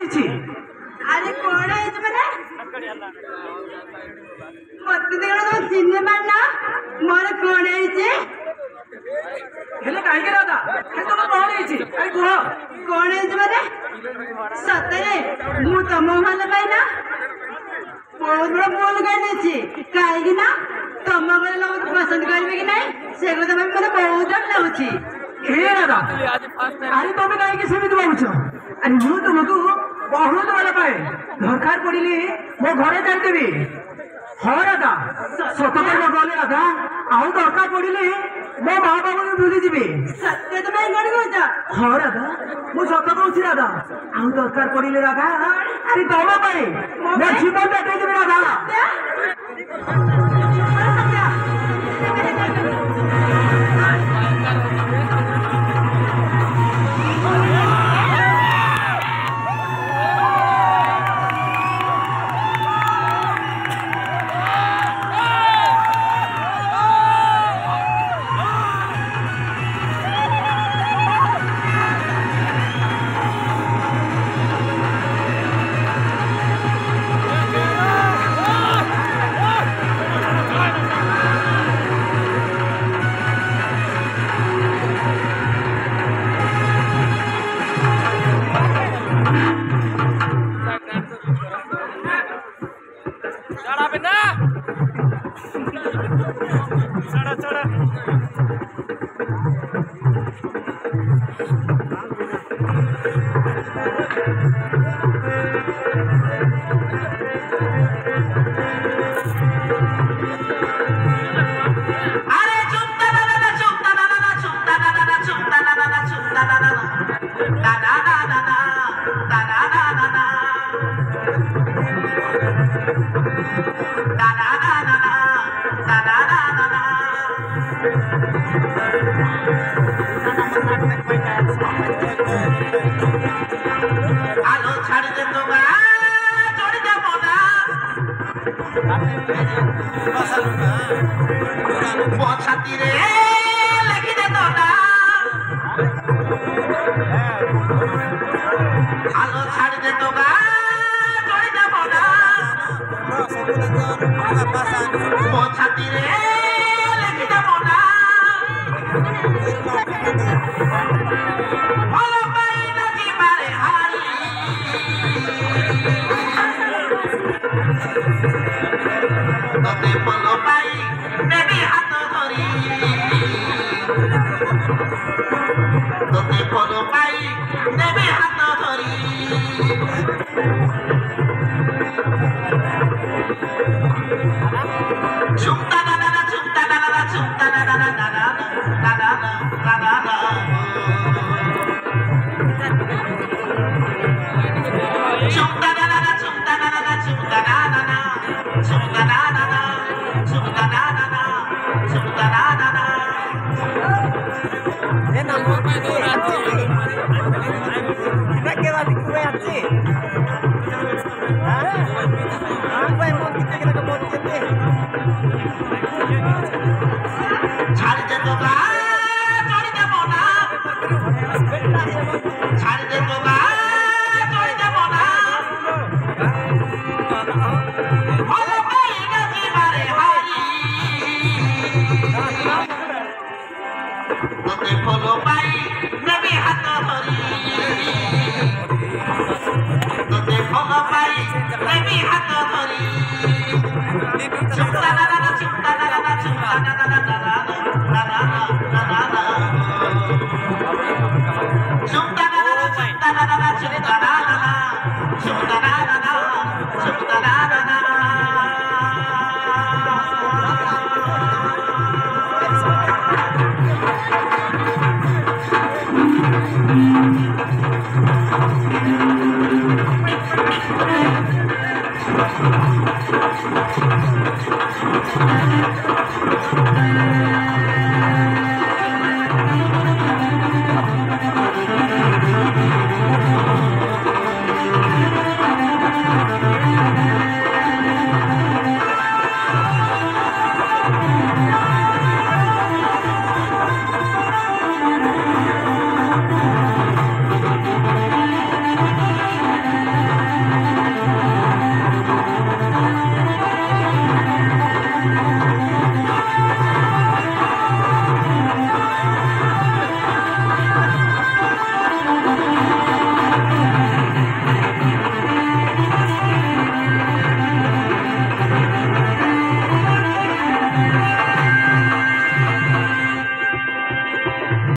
अरे कौन है इसमें मत देखो तो चिन्ह मारना मोर कौन है इसे हेले काहे के राधा हे तो कौन है इसे अरे कौन है इसमें सतरे मु तम भल पाइना बहुत बड़ा बोल गई कहीं ना तुम घर लोग पसंद करेंगे कि नहीं से को तमे मते बहुत डर लाउची हे राधा अरे तुम काहे के सेमित भाबुछ अरे मु तुमको बहुत भल पाए दरकार पड़िले मो घरे जाई देबी हाँ राधा सत कहना गले राधा आउ दरकार पड़िले मो माँ बाबू भी भूली जी सत्य तो मैं गड़ गया हाँ राधा मु सत कहूँ राधा आउ दरकार पड़िले राधा अरे तुम पाए मो जीवन काटे देबी राधा आलो छाड़ दे तो जोड़ दे मोना बहुत छाती रे लगी दे तो ना आलो छाड़ दे तो जोड़ दे मोना बहुत छाती रे लगी दे मोना तोते पलो पाई नेबी हाथ धरी तोते पलो पाई नेबी हाथ धरी चुमता दादा चुमता दादा चुमता दादा दादा दादा दादा चुमता दादा चुमता दादा चुमता दादा चुमता दादा चुमता दादा चुमता दादा ये नंबर पे दो आती कितना के बाद क्यों आती हां हम भाई मोन कितने के का बहुत चलते छाड़ दे तो गा छोड़ दे मोना छाड़ दे तो गा छोड़ दे मोना भलो पाई ना जीवारे हारी तोते भलो पाई नेबी हाथ धरी तोते भलो पाई नेबी हाथ धरी चुमता दादा चुमता दादा चुमता दादा दादा दादा दादा चुमता दादा चुमता दादा चुमता दादा चुमता दादा चुमता दादा Thank you.